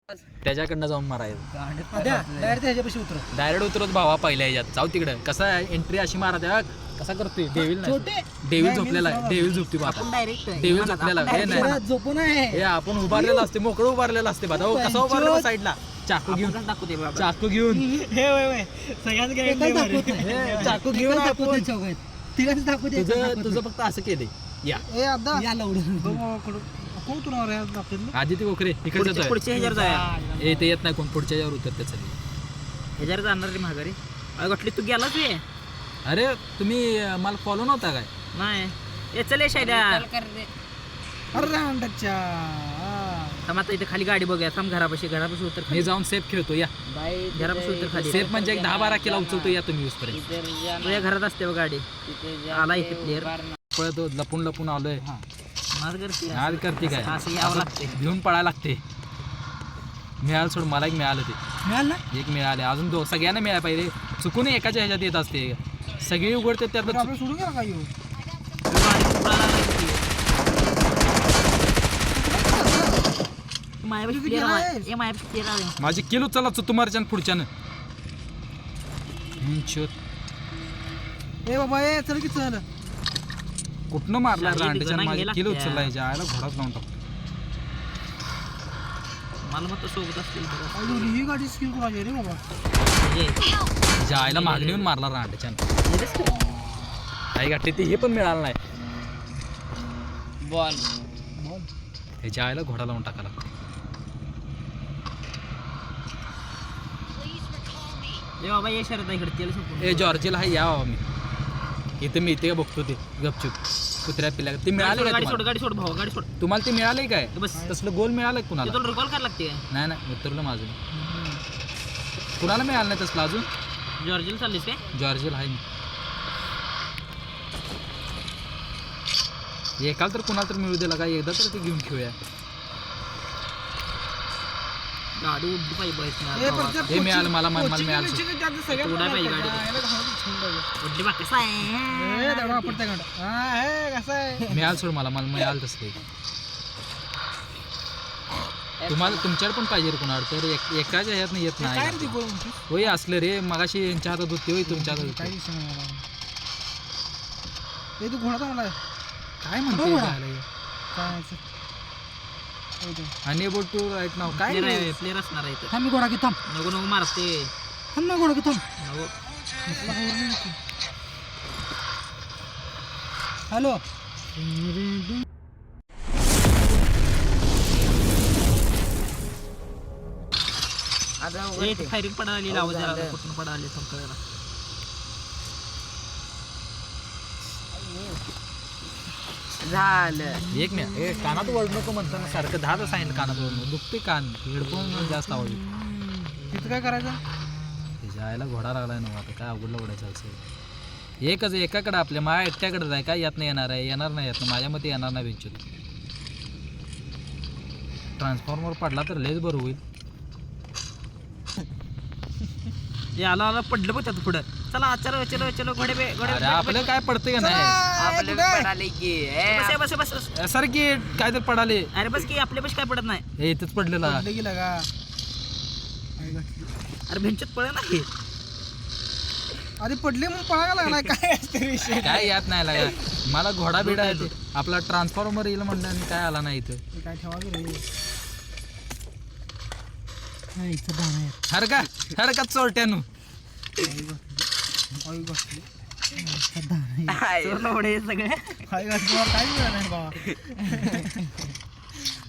त्याच्याकडनं जाऊन मारायचं डायरेक्ट उतरत भावा पहिल्या ह्याच्यात जाऊ तिकडे कसं आहे एंट्री अशी मारा त्या कसा करतोय डेव्हिल नाही डेव्हिल झोपलेला आहे डेव्हिल झोपते बाबा डेव्हिल झोपलेला आहे हे आपण उभारलेला असते मोकळं उभारलेला असते बाबा कसा उभारलेला साईडला चाकू घेऊन चाकू घेऊन चाकू घेऊन तुझं फक्त असं केलंय या आदित्य गोखरे इकडचं ते येत नाही कोण पुढच्या यावर उतरते चालेल ह्याच्यावर जाणार रे महागारी वाटली तू गेलाच रे अरे तुम्ही मला फॉलो नव्हता काय नाही चले शायद्या आता इथे खाली गाडी बघूया थांब घरापाशी उतर मी जाऊन सेफ खेळतो या घरापाशी उतर खाली सेफ म्हणजे एक 10-12 किलो उचलतो या तुम्ही उसपर्यंत तुझ्या घरात असते बघ गाडी आला इथे प्लेअर पळतो लपून लपून आलोय आज करते काय असं यावं लागते घेऊन पळायला लागते मिळालं सोड मला एक मिळालं ते एक मिळाले अजून सगळ्यांना मिळायला पाहिजे चुकून एकाच्या ह्याच्यात येत असते सगळी उघडते त्यात माझी केलो चला तुम्हारच्या पुढच्यानं चल की चल कुठनं मारला रांडेच्या माझी केलो उचलला याच्या आयला घोडाच लावून टाकतो मला मग सोबत असतील ही गाडी स्किल कोणाची रे बाबा जायला मागणी येऊन मारला रांडेच्या काही गाठी ते हे पण मिळालं नाही बॉल ह्याच्या आयला घोडा लावून टाकायला बाबा ये शरद इकडे तेल ए जॉर्जिला हा या बाबा मी इथे मी इथे बघतो ते गपचूप कुत्र्या पिल्या ते मिळाले गाडी सोड भाऊ गाडी सोड तुम्हाला ते मिळालंय काय बस तसलं गोल मिळालंय कुणाला तुला रिकॉल करायला लागते नाही नाही उतरलं माझं कुणाला मिळालं नाही तसलं अजून जॉर्जिल चाललीस काय जॉर्जिल आहे एकाला तर कुणाला तर मिळू दिला काय एकदा तर ते घेऊन खेळूया गाडी उड्डी पाहिजे हे मिळालं मला मिळालं मिळालं सोड मला मिळालं तसं तुम्हाला तुमच्याकडे पण पाहिजे रे कुणाला तर एकाच्या ह्यात येत नाही होय असलं रे मगाशी यांच्या हातात होते होय तुमच्या हातात तू घोडा मला काय म्हणते अनेबल टू राईट नाव काय प्लेअर असणार आहे थांब मी घोडा की थांब नको नको मारते थांब ना घोडा की थांब हॅलो फायरिंग पडाली आवाज कुठून पडाले संपला झालं एक मिनिट कानात वळू नको म्हणताना सारखं 10 सांगितलं कानात वळू दुखते कान हेडफोन जास्त आवडले तिथं काय करायचं त्याच्या आईला घोडा लागलाय ना आता काय अवघडला ओढायचं असं एकच एकाकडे आपल्या माझ्या एकट्याकडे आहे काय यात नाही येणार नाही यात माझ्या मते येणार नाही बेंचूत ट्रान्सफॉर्मर पडला तर लयच बरं होईल आला पडलं बघ त्यात पुढं चला चलो चलो चलो घोडे अरे आपलं काय पडते का नाही बस बस सर की काय तर पडाले अरे बस की आपल्या बस काय पडत नाही हे इथंच पडलेला अरे भेंचत पडे नाही अरे पडले मग पळायला लागला काय असते विषय काय यात नाही लागा मला घोडा बिडा येते आपला ट्रान्सफॉर्मर येईल म्हणलं आणि काय आला नाही इथं काय ठेवा हर का चोरट्यानु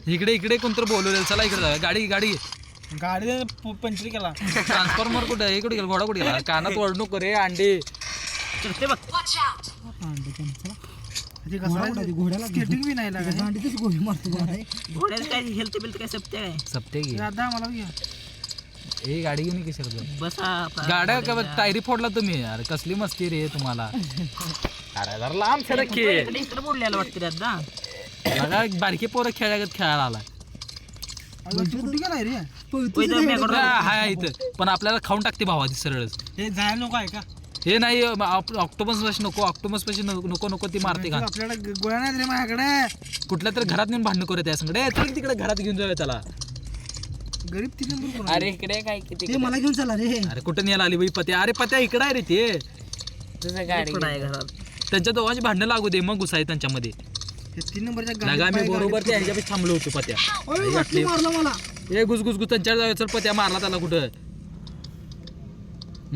इकडे कोणतर बोलवलेलं चला इकडे जाऊया गाडी पंचरी केला ट्रान्सफॉर्मर कुठे इकडे गेला घोडा कुठे गेला कानात वळणू करे अंडे घोड्याला स्केटिंग बी नाही लागत गोळी मारतो घोड्याला काय हेल्थ बिल्थ काय सप्ते घे मला घ्या हे गाडी घेऊन की सर बस गाड्या का टायरी फोडला तुम्ही अरे कसली मस्ती रे तुम्हाला अरे जरा लांब सडक इकडे बोललेलं वाटतं दादा बघा बारके पोरं खेळायला आला हाय इथं पण आपल्याला खाऊन टाकते भावाची सरळच हे जायला नको आहे का हे नाही ऑक्टोपस पाशी नको ऑक्टोपस पाशी नको ती मारते का आपल्याला गोळ्या नाही रे माझ्याकडे कुठल्या तरी घरात नेऊन भांडण करत आहे संगडे तिकडे घरात घेऊन जाऊया त्याला गरीब 3 नंबर कोण अरे इकडे काय किती ते मला घेऊन चला रे अरे कुठं न्यायला आली बाई पत्या अरे पत्या इकडं आहे रे ते तुझं गाडी पुढं आहे घरात त्यांच्या दोघांची भांडणं लागू दे मग घुसाय त्यांच्यामध्ये हे 3 नंबरच्या लागा मी बरोबर ते ह्याच्यापेक्षा थांबलो होतो पत्या गाडी मारला मला ए गुस गुस गुस त्यांच्यावर जायचं पत्या मारला त्याला कुठं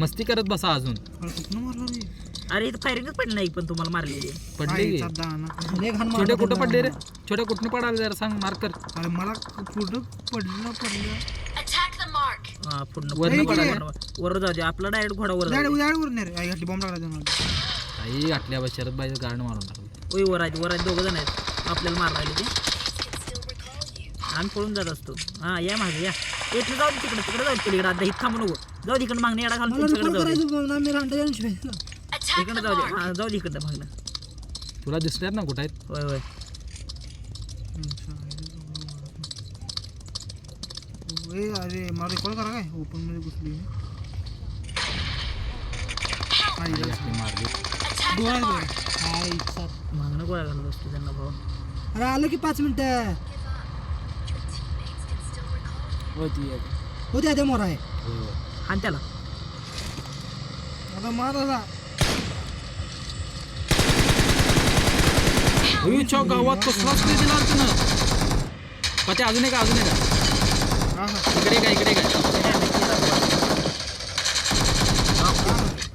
मस्ती करत बसा अजून अरे कुठनं मारला रे अरे इथं फायरिंगच पडली नाही पण तुम्हाला मारलेली पडले की? आईचा दाना. लय घाण छोटे मारला कुठं त्यांना. पडले रे छोट्या कुठनं पडाले जरा सांग मार्कर अरे मला कुठं पडलं हा पुढं वरनं नाही पडाले की? वर जाऊ दे आपला डायरेक्ट घोडा वर जाऊ वर नाही रे आई घातली बॉम्ब टाकला त्यांना आई गाठल्या बा शरद बाई गार्ड मारून टाकलं ओय वर आहेत दोघं जण आहेत आपल्याला मारायला ते आम्ही पळून जात असतो हा या मागे या इथं जाऊ दे तिकडे जाऊ तिकडे आता इथं थांबू नको जाऊ तिकडे मागणी येडा घालून मला तिकडे रिकॉल जाऊ दे करायचं ना मी रांडा जाऊन शिवायला इकडे जाऊ दे हा जाऊ दे इकडे मागणं तुला दिसल्यात ना कुठं आहेत होय होय अरे मला रिकॉल करा काय ओपन मध्ये घुसली मारली मागणं गोळ्या घालत असतो त्यांना भाऊ अरे आलं की 5 मिनिटं होते आधी मोरा आहे आणि त्याला आता मार दादा उईच्या गावात कसलाच नाही दिला अर्थ पत्या अजून एक अजून एक हा हा इकडे काय इकडे काय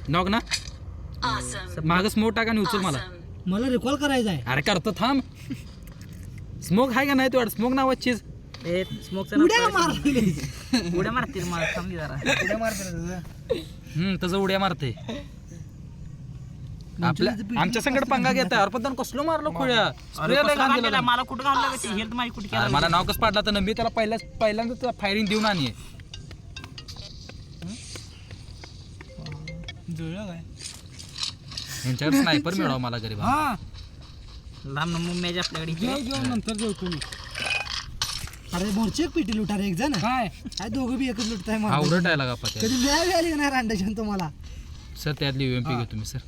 नॉक ना माग स्मोक टाका आणि उचल मला रिकॉल करायचा आहे अरे करतो थांब स्मोक आहे का नाही तू स्मोक नावाची चीज ए स्मोकचा उड्या मारले उड्या मारतील मला थांबली जरा उड्या मारते तसं उड्या मारते आपल्या आमच्या संकट पंगा घेत अरे पण कसलो मारलो खोळ्या अरे कसला घातलेला? मला कुठं घाललं ते हेल्थ माझी कुठे केला मला नाव कसं पाडला तर मी त्याला पहिल्यांदा फायरिंग देऊन आणि जुळलं काय यांच्याकडे स्नायपर मिळावा मला गरीब हा लांब मॅच आपल्याकडे घेऊन नंतर जेवतो मी अरे मोर्चे एक पिटी लुटा रे एक जण काय दोघं बी एकच लुटताय मला आवडत आहे लागा पत्या कधी मिळाली आली नाही रांडाच्या तुम्हाला सर त्यातली UMP घेतो मी सर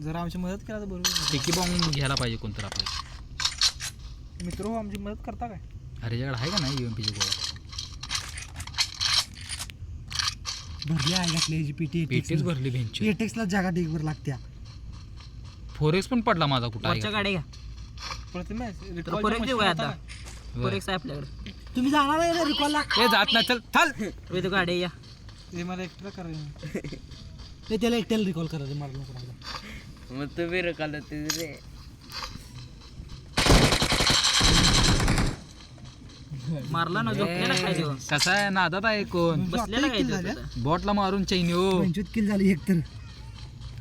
जरा आमची मदत करा तर बरोबर टिकी बॉम्ब घ्यायला पाहिजे कोणतं आपल्याला मित्र हो आमची मदत करता काय अरे याकडे आहे का नाही UMPची गोळा भरली आहे घातली याची पिटी पेटीच भरली भेंची एटेक्सला जागा ढीगभर लागत्या 4x पण पडला माझा कुठं वरच्या आहे गाड्या घ्या फोरेक्स देऊ काय आता फोरेक्स आहे आपल्याकडे तुम्ही जाणार आहे ना रिकॉलला ए जात ना चल चल वे तो गाड्या या ते मला एक्स्ट्रा करायचं ते त्याला एकट्याला रिकॉल करायचं मला नको मग तुम्ही रकाल रे मारला ना झोपलेला काय देऊ कसा आहे नादात आहे कोण बसलेला काय देऊ बॉटला मारून चैनी हो 25 किल झाली एक तर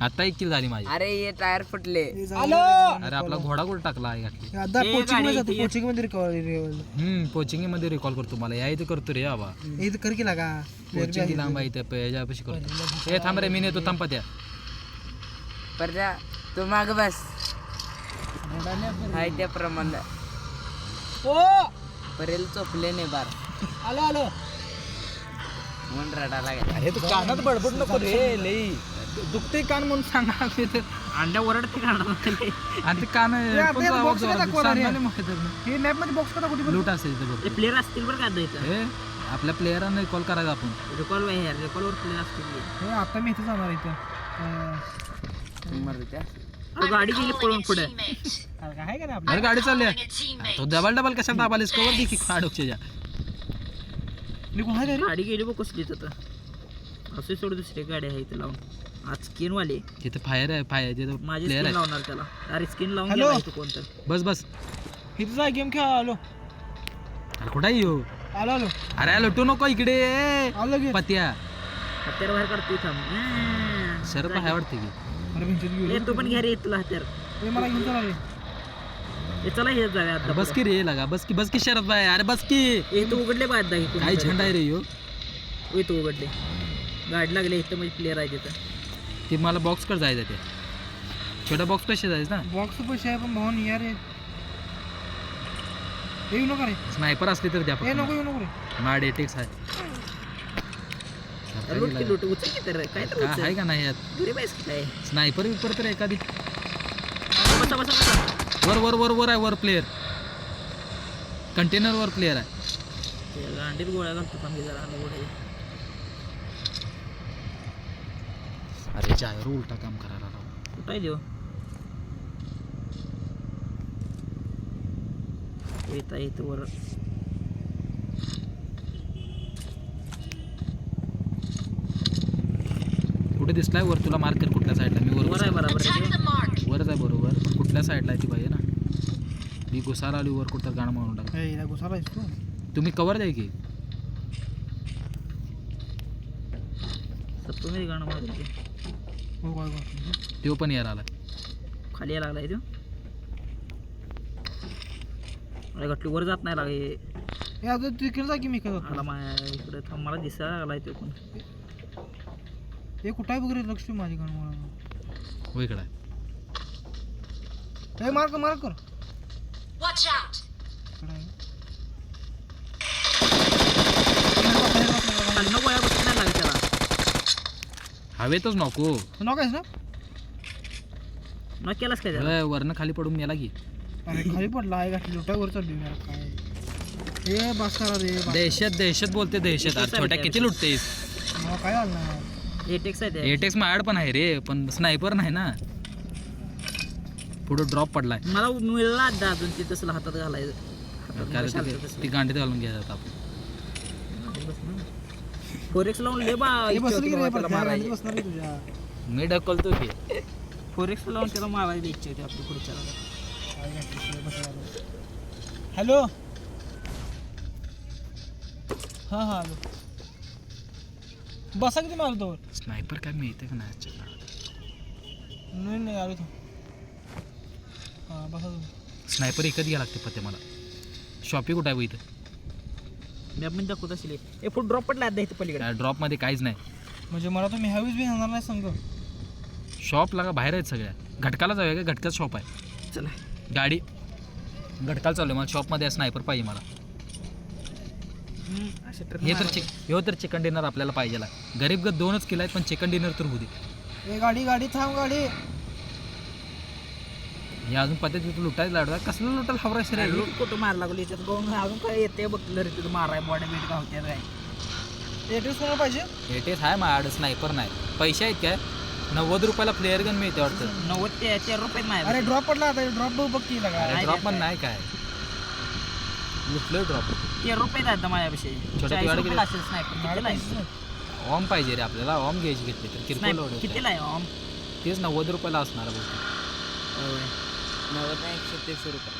आता 1 किल झाली माझी अरे हे टायर फुटले अरे आपला घोडा कुठं टाकला आहे घातली आता ए, कोचिंग मध्ये गाडी जातो इथे कोचिंग मध्ये रिकॉल कोचिंग मध्ये रिकॉल करतो मला या इथे करतो रे बाबा इथं कर की लागा कोचिंग लांब आहे इथे याच्यापाशी करतो ए थांब रे मी नेतो थांब पत्या परजा तू माग बस हाय त्या प्रमाणे ओ परेल चोपले ने बार आलो आलो म्हणून रडायला गेला अरे तू कानात बडबड नको रे लई दुखते कान म्हणून सांगा अंड्या ओरडते काढणार आणि ते कान आपल्याला कोणता box आवाज ला दाखवा रे. सांगायला माहित आहे ना. हे मॅप मध्ये बॉक्स करा कुठे लूट असेल इथे बघ प्लेअर असतील बरं का इथं हे आपल्या प्लेयरांना कॉल करायचा आपण रिकॉल रिकॉलवर प्लेअर असतील हे आता मी इथे जाणार इथं मर त्या तो गाडी गेली पळून पुढे आहे का नाही अरे गाडी चालली आहे. तो डबल डबल कशा दाबालीस कवर दे की खाडोच्या आपली गाडी गेली बघ कसली तर असे सोड दुसरी गाडी आहे इथं लावून आज स्किन वाले तिथे फायर आहे फायर तिथे माझी प्लेयर स्किन आहे लावणार त्याला अरे स्किन लावून हॅलो? गेला इथं कोणतं बस बस इथं जा गेम खेळा आलो अरे कुठं आहे ह्यो? आलो आलो अरे लुटू नको इकडे आलो गे पत्या हत्यार बाहेर काढतो थांब शरद आहे वाटते की अरे भिंतीत ए तू पण घ्या रे तुला हत्यार हे मला घेऊन चला रे हे चला हे जाऊया अरे आता बस की रे लगा बस की शरद बाय अरे बस की हे तू उघडले बाहेर दाही काय झेंडा आहे रे ह्यो होय तू उघडले गाडी लागले इथं म्हणजे प्लेअर आहे तिथं ते मला बॉक्स कडे जायचं ते छोटा बॉक्स कसे जायचं ना बॉक्स पैसे आहे पण भाऊन या रे येऊ नका रे स्नायपर असली तर द्या हे नको फक्त. येऊ नको रे माड एटेक्स आहे लूट की लूट उचल की तर काय तर काय आहे उचल का नाही यात गरीब आहेस की काय स्नायपर विपर तर एखादी बसा बसा बसा वर वर वर वर आहे वर प्लेयर कंटेनर वर प्लेयर आहे अंडीत गोळ्या घालतो थांबी जरा आणि गोळ्या अरे जायर उलटा काम करायला राव. कुठं आहे देव येता येतं वर कुठे दिसलाय वर तुला मार्कर कुठल्या साईडला? मी वर आहे बरोबर आहे देव. वरच आहे बरोबर, पण कुठल्या साईडला आहे ती पाहिजे ना. मी घुसाला आली वर कुठं गाणं मारून टाका. ए, हिला घुसायला आहेस तू तुम्ही कवर द्या की. सत्तो गाणं मारून ते हो काय काय तो पण यायला आला. खाली यायला लागलाय तो अरे घटली वर जात नाही लागे हे आता तू इकडे जा की मी काय आला माझ्या इकडे थांब मला दिसायला लागलाय तो पण हे कुठं आहे वगैरे लक्ष ठेव माझी गाणं मला हो इकडं आहे. हे मार्क मार्क कर Watch out! इकडं आहे. खाली गोळ्या बसत नाही लागत त्याला हवेतच नको. तू नाव कायस ना न केलास काय त्याला वरनं खाली पडून मेला की. अरे खाली पडला आहे गाठी लुटावर चढली यार काय हे बस करा रे बस. दहशत बोलते दहशत. अरे छोट्या किती लुटतेस? मला काय आलं नाही एटेक्स आहे ते एटेक्स माझ्याड पण आहे रे, पण स्नायपर नाही ना. पुढे ड्रॉप पडलाय. मला मिळला अड्डा अजून ते तसलं हातात घालायचं हातात काय घालायचं ते- तसलं. ती गांडीत घालून घ्यायचं आपण. फोरेक्स लावून ले बा हे इच्छा बसली होती की रे बाबा पण त्याला मारायची. बसणार रे तुझ्या मी ढकलतो की. फोरेक्स लावून त्याला मारायची इच्छा होती आपली पुढच्या हॅलो हां हां हॅलो बसा किती मारतो तोवर स्नायपर काय मिळते का नाही आजच्या काळात? नाही नाही आलो तो हां बसा तुम्ही स्नायपर एकच घ्या लागते पत्ते मला. शॉपी कुठं आहे बघ इथं? मॅप मध्ये दाखवत असेल हे फुट ड्रॉप पडला अड्डा इथं पलीकडे ड्रॉपमध्ये काहीच नाही. म्हणजे मला तुम्ही ह्यावीच बी येणार नाही संग शॉप लागा बाहेर आहेत सगळ्या. घटकाला जाऊया का? घटकाच शॉप आहे. चला गाडी घटकाला चालू आहे. मला शॉपमध्ये स्नायपर पाहिजे मला. असे ह्यो तर चिकन डिनर आपल्याला पाहिजे. गरीब गत 2च केलं आहेत, पण चिकन डिनर तर होऊ दे. ए गाडी गाडी थांब गाडी हे अजून पद्धती लुटायचं लाडवा. कसलं लुटायला हवरायचं रे? लूट कुठं मार लागली याच्यात गहून अजून काय येते बघलं रे तिथं माराय बॉडी बीट गावत्यात काय एटेस कोणाला पाहिजे एटेस आहे माझ्याकडे, स्नायपर नाही. पैसे आहेत काय? 90 रुपयाला फ्लेअर गन मिळते वाटतं. 90 रुपये नाही अरे ड्रॉप पडला आता ड्रॉप बघ की लगा अरे ड्रॉप पण नाही काय. लुटलं ड्रॉप. 13 रुपये जायचं माझ्यापेक्षा छोट्या 40 गाडी रुपयाला असेल स्नायपर कितीला आहे ऑम पाहिजे रे आपल्याला. ऑम घ्यायची घेतली तर किरकोळ स्नायपर लोड कितीला आहे ऑम तेच 90 रुपयाला असणार बघ. 90 नाही 130 रुपये.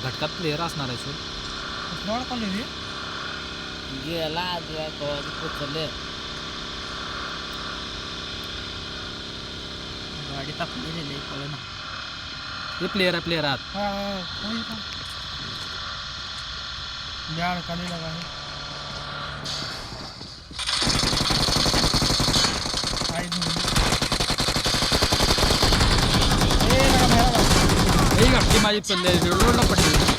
घटकात प्लेअर असणार आहे सर. फ्रॉड कॉलेज रे गेला आजूया कवा पोचले. गाडी टाकलेली कळलं ना हे प्लेअर आहे, प्लेअर आहात. हां हां यार काली लगा है आई नहीं ए लगा भाई हे घटकी माझी पडले रोडला पडली.